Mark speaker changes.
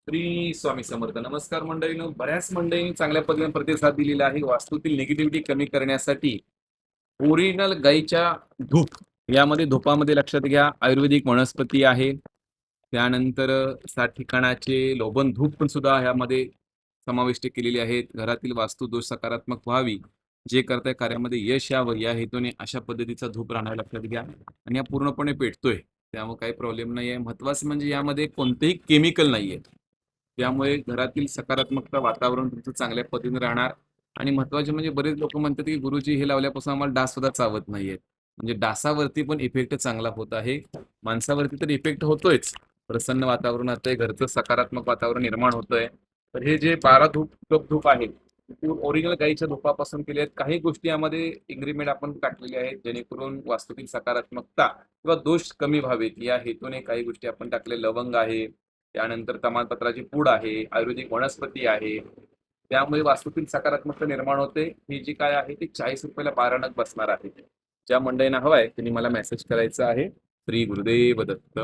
Speaker 1: श्री स्वामी समर्थ. नमस्कार मंडळीनं. बऱ्याच मंडळींनी चांगल्या पद्धतीने प्रतिसाद दिलेला आहे. वास्तूतील निगेटिव्हिटी कमी करण्यासाठी ओरिजिनल गाईच्या धूप, यामध्ये धुपामध्ये लक्षात घ्या आयुर्वेदिक वनस्पती आहे. त्यानंतर 7 ठिकाणाचे लोबन धूप पण सुद्धा ह्यामध्ये समाविष्ट केलेली आहेत. घरातील वास्तू दोष सकारात्मक व्हावी, जे करताय कार्यामध्ये यश यावं या हेतूने अशा पद्धतीचा धूप राहणार लक्षात घ्या. आणि हा पूर्णपणे पेटतोय, त्यामुळे काही प्रॉब्लेम नाही आहे. महत्वाचं म्हणजे यामध्ये कोणतेही केमिकल नाहीये, त्यामुळे घरातील सकारात्मकता वातावरण तुमचं चांगल्या पद्धतीने राहणार. आणि महत्वाचे म्हणजे बरेच लोक म्हणतात की गुरुजी हे लावल्यापासून आम्हाला डास सुद्धा चावत नाहीयेत. म्हणजे डासावरती पण इफेक्ट चांगला होत आहे. माणसावरती तर इफेक्ट होतोयच, प्रसन्न वातावरण आहे, घरचं सकारात्मक वातावरण निर्माण होतंय. तर हे जे 12 धूप आहेत ओरिजिनल गाईच्या धुपापासून केले आहेत. काही गोष्टी यामध्ये इन्ग्रीडियंट आपण टाकलेले आहेत जेणेकरून वास्तूतील सकारात्मकता किंवा दोष कमी व्हावेत या हेतूने काही गोष्टी आपण टाकले. लवंग आहे, त्यानंतर तमालपत्राची पूड आहे, आयुर्वेदिक वनस्पती आहे. त्यामुळे वास्तूतील सकारात्मकता निर्माण होते. ही जी काय आहे ती 40 रुपयाला 12 नग बसणार आहे. ज्या मंडळींना हवाय त्यांनी मला मेसेज करायचा आहे. श्री गुरुदेव दत्त.